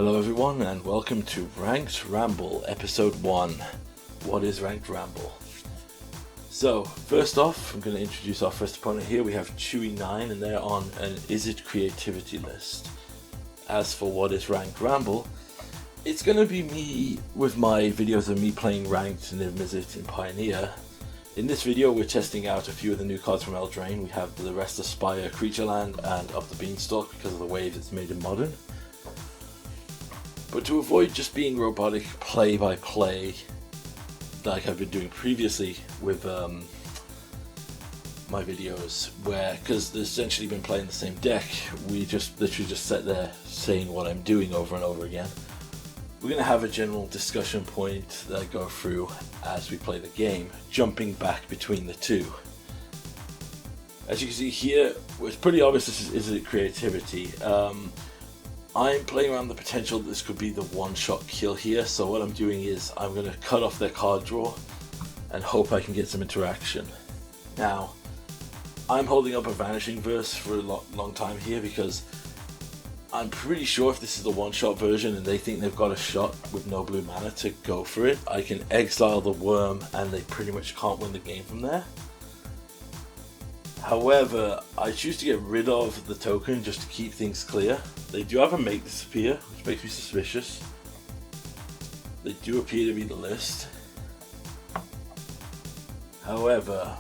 Hello everyone and welcome to Ranked Ramble Episode 1. What is Ranked Ramble? So, first off, I'm going to introduce our first opponent here. We have Chewy9 and they're on an Izzet creativity list. As for what is Ranked Ramble, it's going to be me with my videos of me playing Ranked Niv-Mizzet in Pioneer. In this video we're testing out a few of the new cards from Eldraine. We have the Restless Spire Creatureland and Up the Beanstalk because of the waves it's made in Modern. But to avoid just being robotic play-by-play like I've been doing previously with my videos, because they've essentially been playing the same deck, we just literally just sat there saying what I'm doing over and over again. We're going to have a general discussion point that I go through as we play the game, jumping back between the two. As you can see here, it's pretty obvious this is Izzet creativity. I'm playing around the potential that this could be the one-shot kill here, so what I'm doing is I'm going to cut off their card draw and hope I can get some interaction. Now, I'm holding up a Vanishing Verse for a long time here because I'm pretty sure if this is the one-shot version and they think they've got a shot with no blue mana to go for it, I can exile the worm and they pretty much can't win the game from there. However, I choose to get rid of the token just to keep things clear. They do have a Make Disappear, which makes me suspicious. They do appear to be the list. However,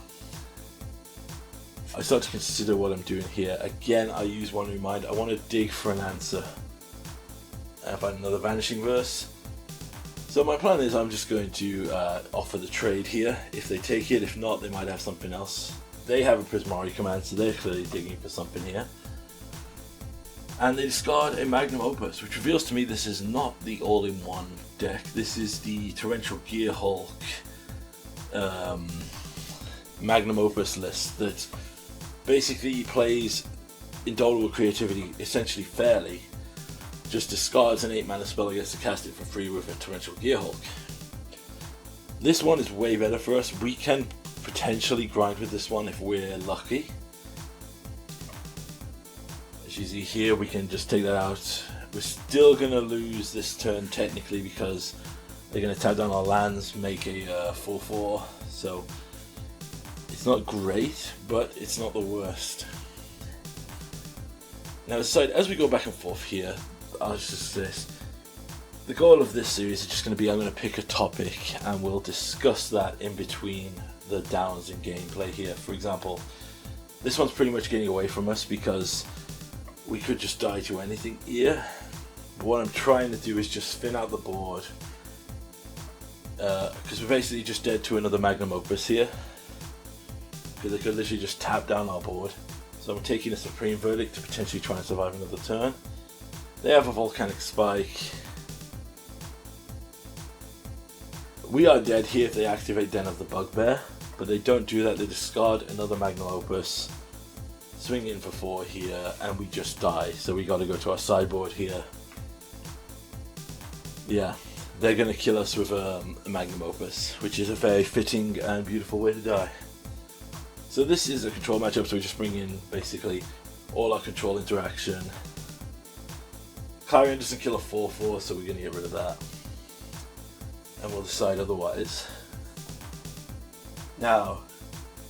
I start to consider what I'm doing here. Again, I use one remind. I want to dig for an answer. I find another Vanishing Verse. So my plan is I'm just going to offer the trade here. If they take it, if not, they might have something else. They have a Prismari command, so they're clearly digging for something here. And they discard a Magnum Opus, which reveals to me this is not the all-in-one deck. This is the Torrential Gearhulk Magnum Opus list that basically plays Indomitable Creativity essentially fairly. Just discards an 8-mana spell and gets to cast it for free with a Torrential Gearhulk. This one is way better for us. We can potentially grind with this one if we're lucky. As you see here, we can just take that out. We're still going to lose this turn technically because they're going to tap down our lands, make a 4/4, so it's not great, but it's not the worst. Now as we go back and forth here, I'll just say this. The goal of this series is just going to be I'm going to pick a topic and we'll discuss that in between the downs in gameplay here. For example, this one's pretty much getting away from us because we could just die to anything here. But what I'm trying to do is just thin out the board because we're basically just dead to another Magnum Opus here because they could literally just tap down our board. So I'm taking a Supreme Verdict to potentially try and survive another turn. They have a Volcanic Spike. We are dead here if they activate Den of the Bugbear, but they don't do that. They discard another Magnum Opus, swing in for 4 here, and we just die. So we got to go to our sideboard here. Yeah, they're going to kill us with a Magnum Opus, which is a very fitting and beautiful way to die. So this is a control matchup, so we just bring in basically all our control interaction. Clarion doesn't kill a 4/4, so we're going to get rid of that. And we'll decide otherwise. Now,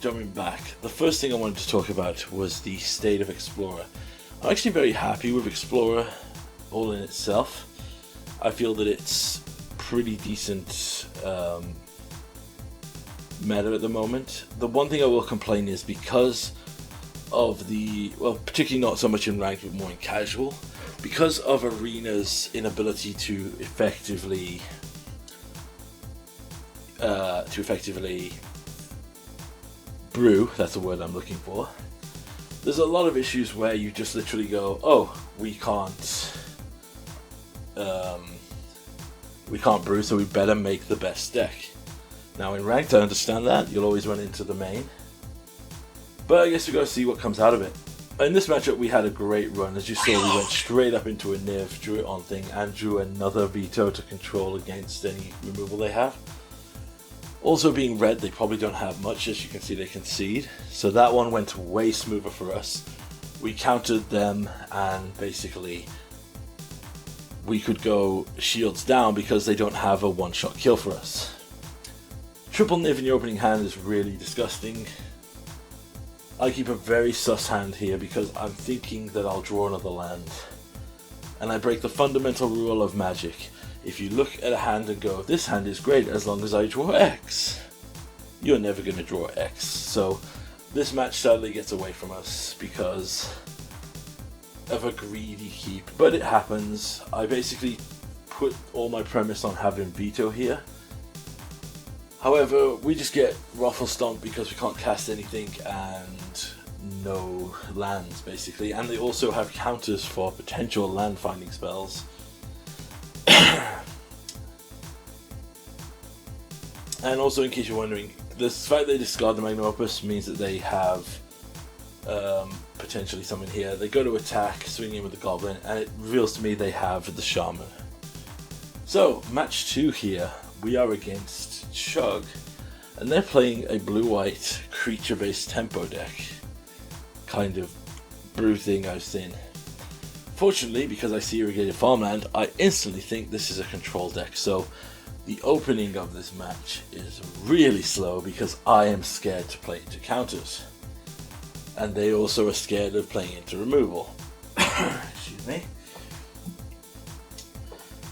jumping back, the first thing I wanted to talk about was the state of Explorer. I'm actually very happy with Explorer all in itself. I feel that it's pretty decent meta at the moment. The one thing I will complain is because of the, well, particularly not so much in ranked but more in casual, because of Arena's inability to effectively brew, that's the word I'm looking for. There's a lot of issues where you just literally go, oh, we can't brew, so we better make the best deck. Now in ranked, I understand that, you'll always run into the main, but I guess we gotta see what comes out of it. In this matchup we had a great run. As you saw, we went straight up into a Niv, drew it on thing, and drew another veto to control against any removal they have. Also being red, they probably don't have much. As you can see, they concede. So that one went way smoother for us. We countered them and basically we could go shields down because they don't have a one-shot kill for us. Triple Niv in your opening hand is really disgusting. I keep a very sus hand here because I'm thinking that I'll draw another land. And I break the fundamental rule of Magic. If you look at a hand and go, this hand is great as long as I draw X, you're never going to draw X. So this match sadly gets away from us because of a greedy keep. But it happens. I basically put all my premise on having veto here. However, we just get Ruffle Stomp because we can't cast anything and no lands basically. And they also have counters for potential land finding spells. And also, in case you're wondering, the fact they discard the Magnum Opus means that they have potentially something here. They go to attack, swing in with the Goblin, and it reveals to me they have the Shaman. So, match 2 here, we are against Chug, and they're playing a blue-white creature-based tempo deck. Kind of brew thing I've seen. Fortunately, because I see Irrigated Farmland, I instantly think this is a control deck, so the opening of this match is really slow because I am scared to play into counters. And they also are scared of playing into removal. Excuse me.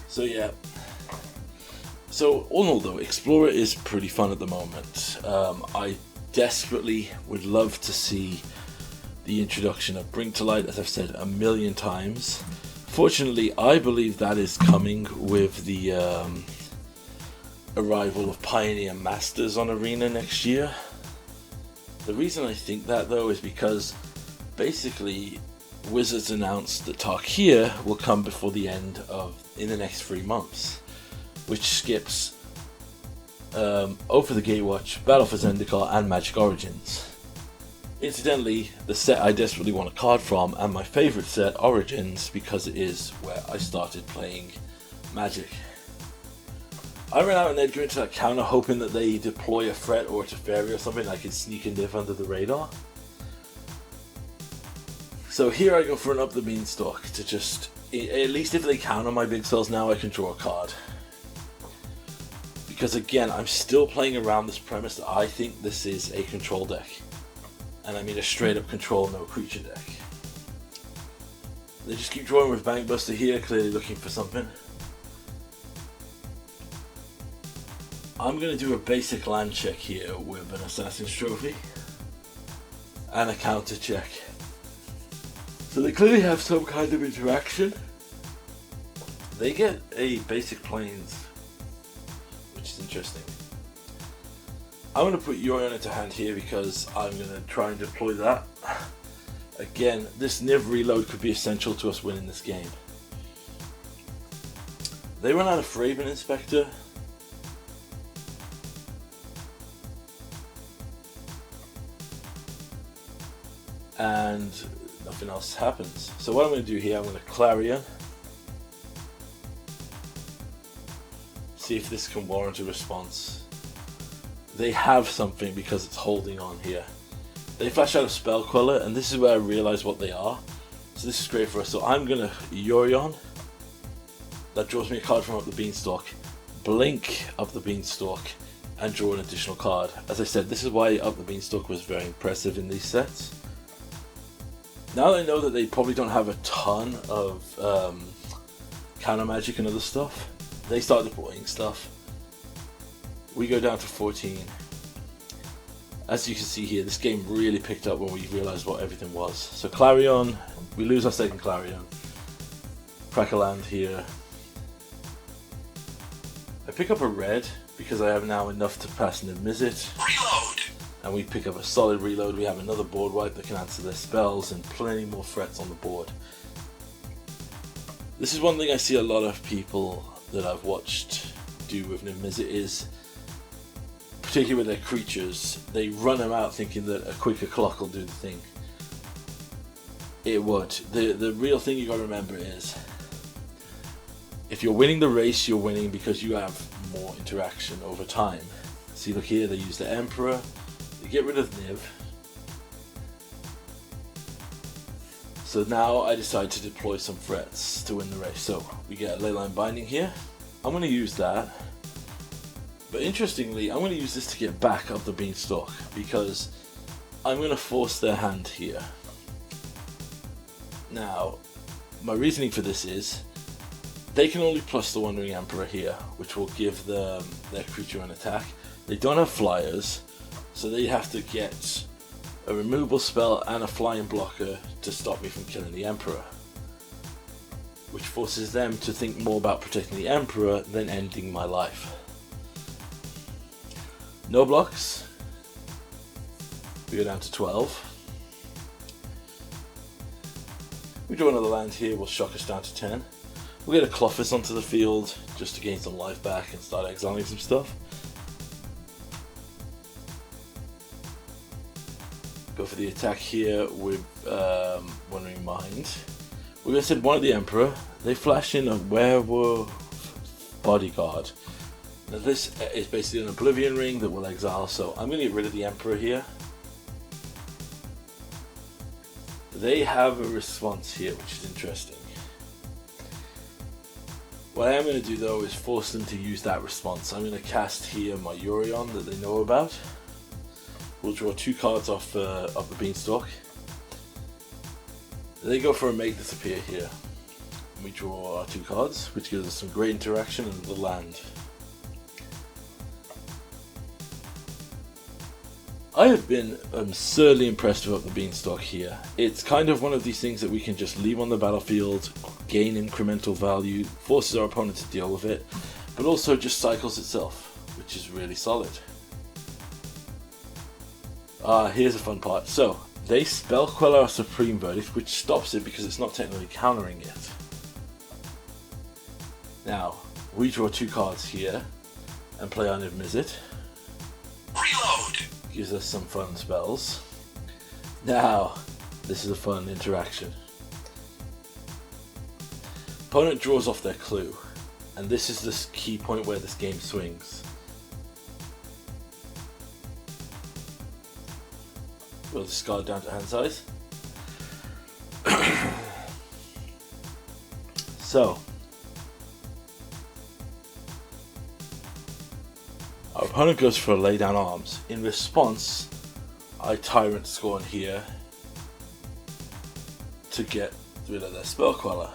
So yeah. So all in all though, Explorer is pretty fun at the moment. I desperately would love to see the introduction of Bring to Light, as I've said a million times. Fortunately, I believe that is coming with the arrival of Pioneer Masters on Arena next year. The reason I think that though is because basically Wizards announced that Tarkir will come before the end of in the next 3 months, which skips Over the Gatewatch, Battle for Zendikar, and Magic Origins. Incidentally, the set I desperately want a card from, and my favourite set, Origins, because it is where I started playing Magic. I ran out and Edgar into that counter hoping that they deploy a Fret or a Teferi or something I could sneak a Niv under the radar. So here I go for an Up the Beanstalk to just, at least if they counter my big spells now, I can draw a card. Because again, I'm still playing around this premise that I think this is a control deck. And I mean a straight up control, no creature deck. They just keep drawing with Bankbuster here, clearly looking for something. I'm going to do a basic land check here with an Assassin's Trophy and a counter check. So they clearly have some kind of interaction. They get a basic Plains, which is interesting. I'm going to put Yorion into hand here because I'm going to try and deploy that. Again, this Niv reload could be essential to us winning this game. They run out of Raven Inspector. And nothing else happens. So what I'm going to do here, I'm going to Clarion. See if this can warrant a response. They have something because it's holding on here. They flash out a Spell Queller, and this is where I realize what they are. So this is great for us. So I'm going to Yorion. That draws me a card from Up the Beanstalk. Blink Up the Beanstalk and draw an additional card. As I said, this is why Up the Beanstalk was very impressive in these sets. Now that I know that they probably don't have a ton of counter magic and other stuff, they start deploying stuff. We go down to 14. As you can see here, this game really picked up when we realized what everything was. So Clarion, we lose our second Clarion. Crack a land here. I pick up a red because I have now enough to pass Niv-Mizzet. Reload! And we pick up a solid reload. We have another board wipe that can answer their spells and plenty more threats on the board. This is one thing I see a lot of people that I've watched do with Niv-Mizzet is, particularly with their creatures, they run them out thinking that a quicker clock will do the thing. It would. The real thing you got to remember is, if you're winning the race, you're winning because you have more interaction over time. See, look here, they use the Emperor. They get rid of Niv. So now I decide to deploy some threats to win the race. So we get a Leyline Binding here. I'm going to use that. But interestingly, I'm going to use this to get back up the Beanstalk, because I'm going to force their hand here. Now, my reasoning for this is, they can only plus the Wandering Emperor here, which will give their creature an attack. They don't have flyers, so they have to get a removal spell and a flying blocker to stop me from killing the Emperor, which forces them to think more about protecting the Emperor than ending my life. No blocks. We go down to 12. We draw another land here, will shock us down to 10. We'll get a Clophis onto the field just to gain some life back and start exiling some stuff. Go for the attack here with Wandering Mind. We're going to send one of the Emperor. They flash in a Werewolf Bodyguard. Now this is basically an Oblivion Ring that will exile, so I'm going to get rid of the Emperor here. They have a response here, which is interesting. What I am going to do though is force them to use that response. I'm going to cast here my Yorion that they know about. We'll draw 2 cards off the Beanstalk. They go for a Make Disappear here. We draw 2 cards, which gives us some great interaction in the land. I have been absurdly impressed with the Beanstalk here. It's kind of one of these things that we can just leave on the battlefield, gain incremental value, forces our opponent to deal with it, but also just cycles itself, which is really solid. Here's a fun part. So, they spell Queller our Supreme Verdict, which stops it because it's not technically countering it. Now, we draw 2 cards here and play our Niv-Mizzet. Reload! Gives us some fun spells. Now, this is a fun interaction. Opponent draws off their clue, and this is the key point where this game swings. We'll discard down to hand size. So, our opponent goes for a Lay Down Arms. In response, I Tyrant Scorn here to get rid of their Spell Queller.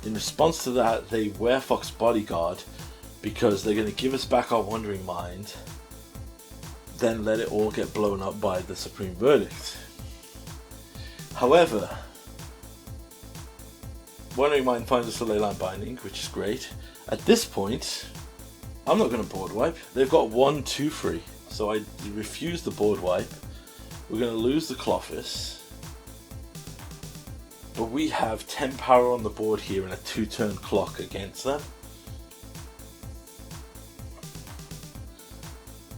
In response to that, they Werefox Bodyguard because they're going to give us back our Wandering Mind, then let it all get blown up by the Supreme Verdict. However, Wandering Mind finds us a Leyline Binding, which is great. At this point, I'm not going to board wipe. They've got 1/2 free, so I refuse the board wipe. We're going to lose the Clophis, but we have 10 power on the board here and a 2-turn clock against them.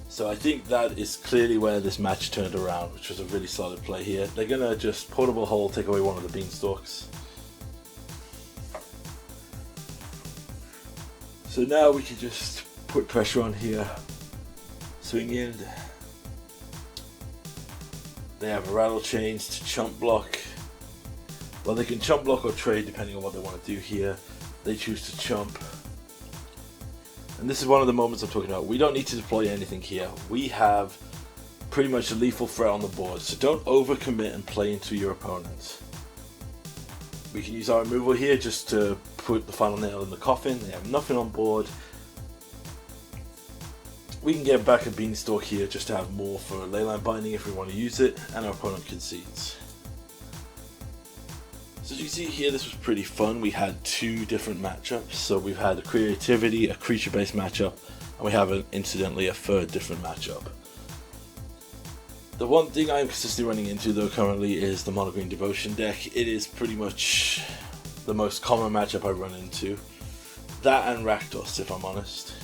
So I think that is clearly where this match turned around, which was a really solid play here. They're going to just Portable Hole, take away one of the Beanstalks. So now we can just put pressure on here, swing in. They have a Rattle Chains to chump block. Well, they can chump block or trade depending on what they want to do here. They choose to chump. And this is one of the moments I'm talking about. We don't need to deploy anything here. We have pretty much a lethal threat on the board, so don't overcommit and play into your opponent. We can use our removal here just to put the final nail in the coffin. They have nothing on board. We can get back a Beanstalk here just to have more for Leyline Binding if we want to use it, and our opponent concedes. So as you can see here, this was pretty fun. We had 2 different matchups. So we've had a creativity, a creature-based matchup, and we have incidentally a 3rd different matchup. The one thing I'm consistently running into though currently is the Mono Green Devotion deck. It is pretty much the most common matchup I run into. That and Rakdos, if I'm honest.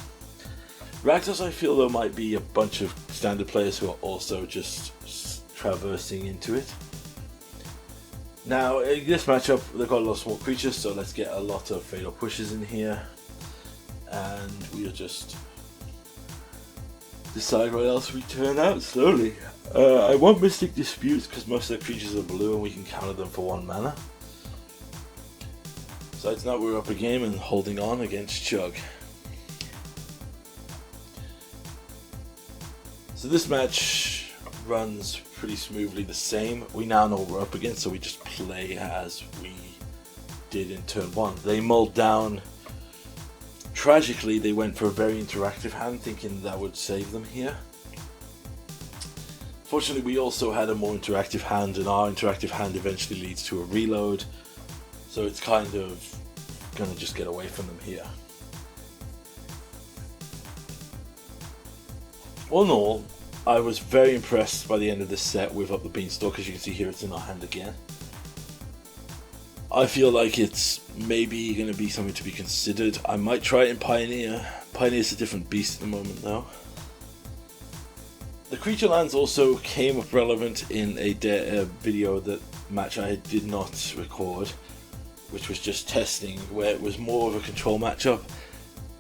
Rakdos I feel though might be a bunch of standard players who are also just traversing into it. Now, in this matchup, they've got a lot of small creatures, so let's get a lot of Fatal Pushes in here. And we'll just decide what else we turn out slowly. I want Mystic Disputes because most of the creatures are blue and we can counter them for 1 mana. Besides that, we're up a game and holding on against Chug. So this match runs pretty smoothly the same. We now know what we're up against, so we just play as we did in turn 1. They mulled down. Tragically, they went for a very interactive hand, thinking that would save them here. Fortunately, we also had a more interactive hand, and our interactive hand eventually leads to a reload. So it's kind of going to just get away from them here. All in all, I was very impressed by the end of this set with Up the Beanstalk. As you can see here, it's in our hand again. I feel like it's maybe going to be something to be considered. I might try it in Pioneer. Pioneer's a different beast at the moment though. The creature lands also came up relevant in a video match I did not record, which was just testing, where it was more of a control matchup,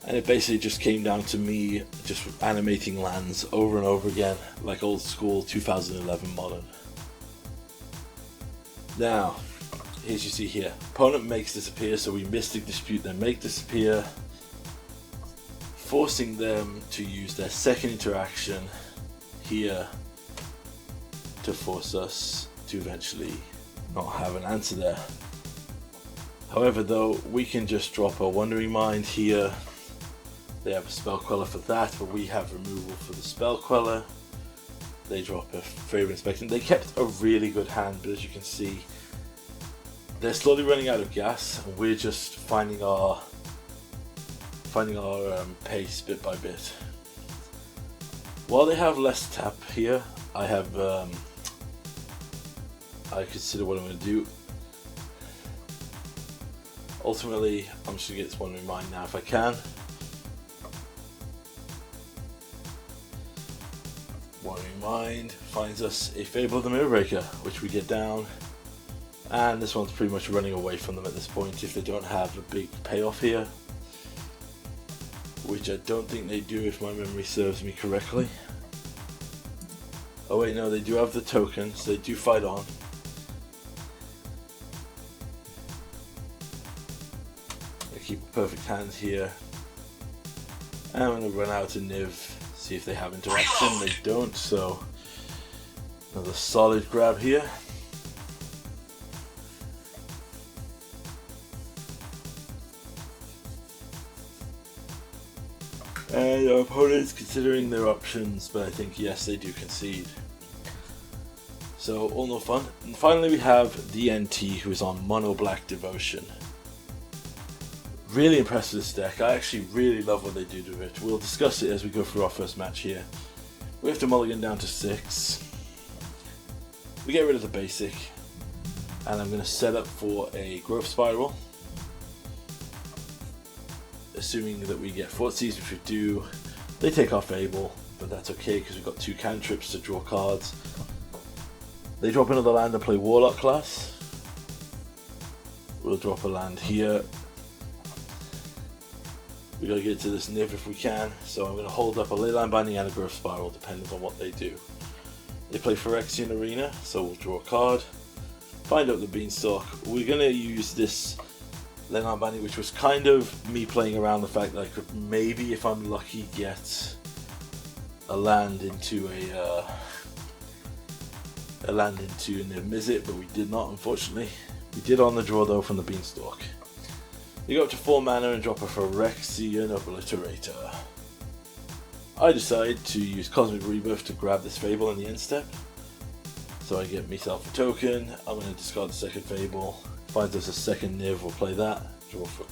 and it basically just came down to me just animating lands over and over again, like old school 2011 Modern. Now, as you see here, opponent makes disappear, so we Mystic Dispute then make disappear, forcing them to use their second interaction here to force us to eventually not have an answer there. However though, we can just drop a Wandering Mind here. They have a Spell Queller for that, but we have removal for the Spell Queller. They drop a Favorite Inspection. They kept a really good hand, but as you can see, they're slowly running out of gas, and we're just finding our pace bit by bit. While they have less tap here, I consider what I'm going to do. Ultimately, I'm just going to get this Wandering Mind now if I can. Wandering Mind finds us a Fable of the Mirrorbreaker, which we get down. And this one's pretty much running away from them at this point if they don't have a big payoff here. Which I don't think they do if my memory serves me correctly. Oh wait, no, they do have the tokens, they do fight on. I keep a perfect hand here. And I'm going to run out to Niv, see if they have interaction. They don't, so another solid grab here. And our opponent's considering their options, but I think yes, they do concede. So all no fun. And finally we have DNT, who is on Mono Black Devotion. Really impressed with this deck. I actually really love what they do to it. We'll discuss it as we go through our first match here. We have to mulligan down to 6. We get rid of the basic, and I'm going to set up for a Growth Spiral. Assuming that we get Fortsies, which we do. They take our Fable, but that's okay because we've got 2 cantrips to draw cards. They drop another land and play Warlock class. We'll drop a land here. We gotta get to this Niv if we can, so I'm gonna hold up a Leyline Binding and a Growth Spiral, depending on what they do. They play Phyrexian Arena, so we'll draw a card. Find out the Beanstalk. We're gonna use this Leyline Binding, which was kind of me playing around the fact that I could maybe, if I'm lucky, get a land into Niv-Mizzet, but we did not, unfortunately. We did on the draw though from the Beanstalk. We go up to 4 mana and drop a Phyrexian Obliterator. I decide to use Cosmic Rebirth to grab this Fable in the end step. So I get myself a token. I'm going to discard the second Fable. Finds us a second Niv, we'll play that. Draw for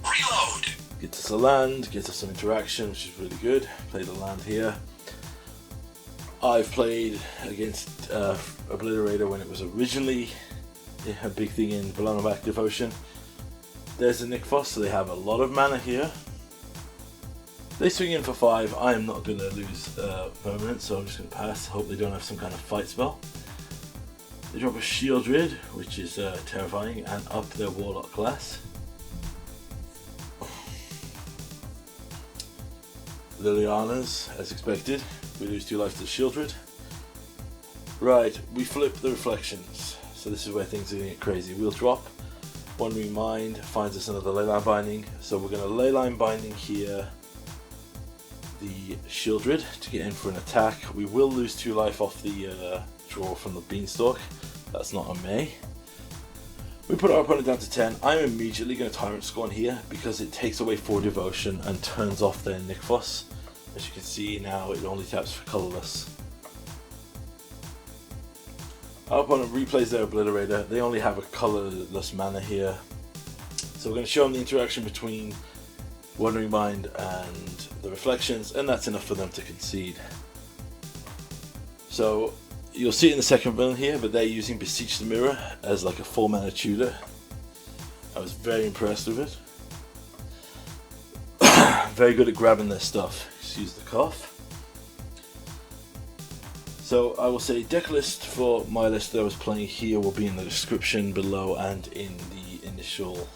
Reload. Gets us a land, gets us some interaction, which is really good. Play the land here. I've played against Obliterator when it was originally a big thing in Mono Black Devotion. There's a Nick Foss, so they have a lot of mana here. They swing in for 5. I am not going to lose permanent, so I'm just going to pass. Hope they don't have some kind of fight spell. They drop a Shieldred, which is terrifying, and up their Warlock class. Liliana's, as expected. We lose 2 life to the Shieldred. Right, we flip the reflections. So this is where things are going to get crazy. We'll drop. Wandering Mind finds us another Leyline Binding. So we're going to Leyline Binding here the Shieldred to get in for an attack. We will lose 2 life off the draw from the Beanstalk. That's not on me. We put our opponent down to 10. I'm immediately going to Tyrant Scorn here because it takes away 4 devotion and turns off their Nickfoss. As you can see now, it only taps for colorless. Our opponent replays their Obliterator. They only have a colorless mana here. So we're going to show them the interaction between Wandering Mind and the reflections, and that's enough for them to concede. So you'll see it in the second villain here, but they're using Beseech the Mirror as like a 4 mana tutor. I was very impressed with it. Very good at grabbing their stuff. Excuse the cough. So I will say deck list for my list that I was playing here will be in the description below and in the initial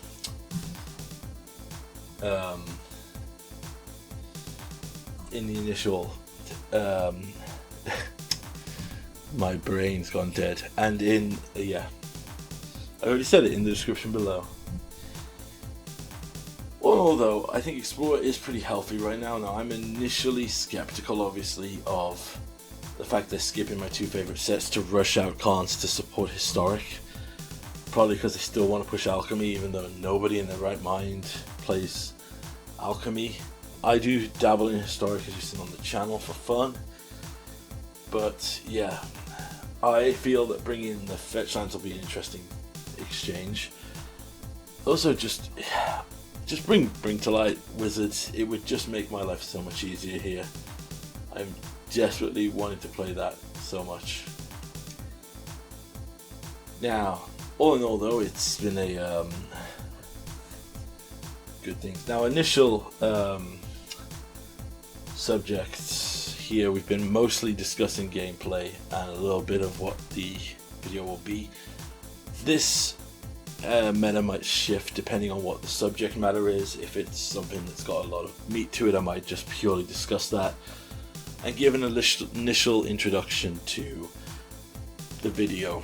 my brain's gone dead, and in I already said it in the description below. Although I think Explorer is pretty healthy right now. Now I'm initially skeptical, obviously, of the fact they're skipping my 2 favorite sets to rush out cons to support Historic. Probably because they still want to push Alchemy, even though nobody in their right mind plays Alchemy. I do dabble in Historic, as you've seen on the channel, for fun. But yeah, I feel that bringing the fetch lands will be an interesting exchange. Also, just bring to light Wizards. It would just make my life so much easier here. I'm desperately wanting to play that so much. Now, all in all, though, it's been a good thing. Now, initial subjects here, we've been mostly discussing gameplay and a little bit of what the video will be. This meta might shift depending on what the subject matter is. If it's something that's got a lot of meat to it, I might just purely discuss that and give an initial introduction to the video.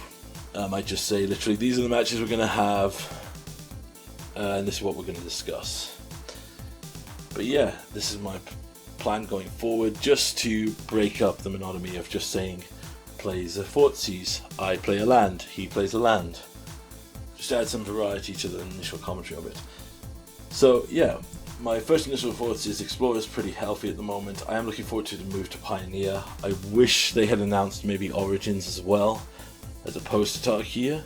I might just say literally these are the matches we're going to have and this is what we're going to discuss. But yeah, this is my plan going forward, just to break up the monotony of just saying plays a Thoughtseize, I play a land, he plays a land. Just add some variety to the initial commentary of it. So yeah, my first initial thoughts is Explorer is pretty healthy at the moment. I am looking forward to the move to Pioneer. I wish they had announced maybe Origins as well, as opposed to Tarkir.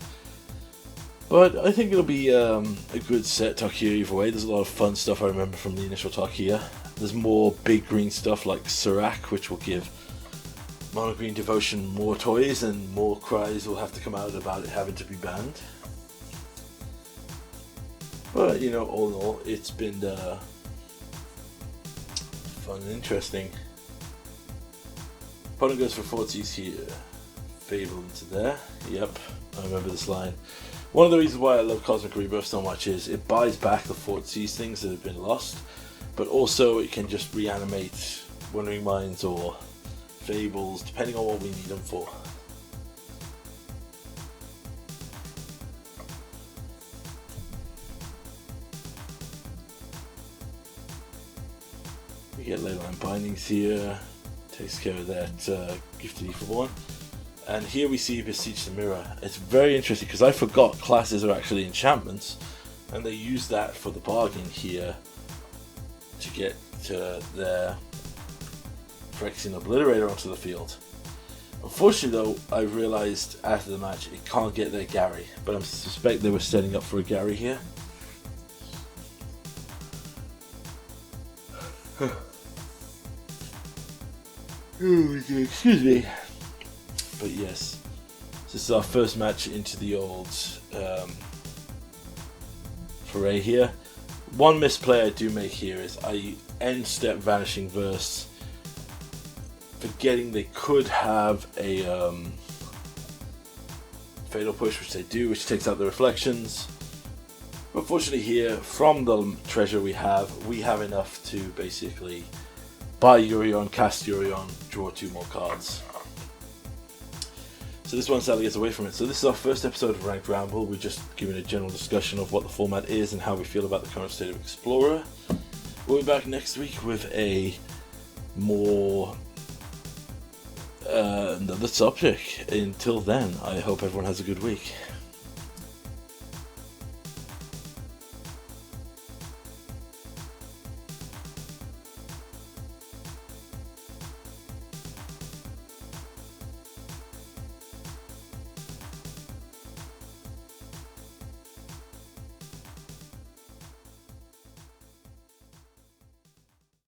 But I think it'll be a good set, Tarkir, either way. There's a lot of fun stuff I remember from the initial Tarkir. There's more big green stuff like Serac, which will give Mono Green Devotion more toys, and more cries will have to come out about it having to be banned. But, you know, all in all, it's been fun and interesting. Opponent goes for Thoughtseize here. Fabled into there. Yep, I remember this line. One of the reasons why I love Cosmic Rebirth so much is it buys back the Thoughtseize things that have been lost, but also it can just reanimate Wandering Minds or Fables, depending on what we need them for. We get Leyline Bindings here, takes care of that Gifted Ether. And here we see Beseech the Mirror. It's very interesting because I forgot classes are actually enchantments, and they use that for the bargain here to get to their Phyrexian Obliterator onto the field. Unfortunately though, I realised after the match it can't get their Gary, but I suspect they were setting up for a Gary here. Excuse me. But yes, this is our first match into the old foray here. One misplay I do make here is I end step Vanishing Verse, forgetting they could have a Fatal Push, which they do, which takes out the reflections. But fortunately here, from the treasure we have enough to basically buy Yorion, cast Yorion, draw 2 more cards. So this one sadly gets away from it. So this is our first episode of Ranked Ramble. We're just giving a general discussion of what the format is and how we feel about the current state of Explorer. We'll be back next week with a more another topic. Until then, I hope everyone has a good week.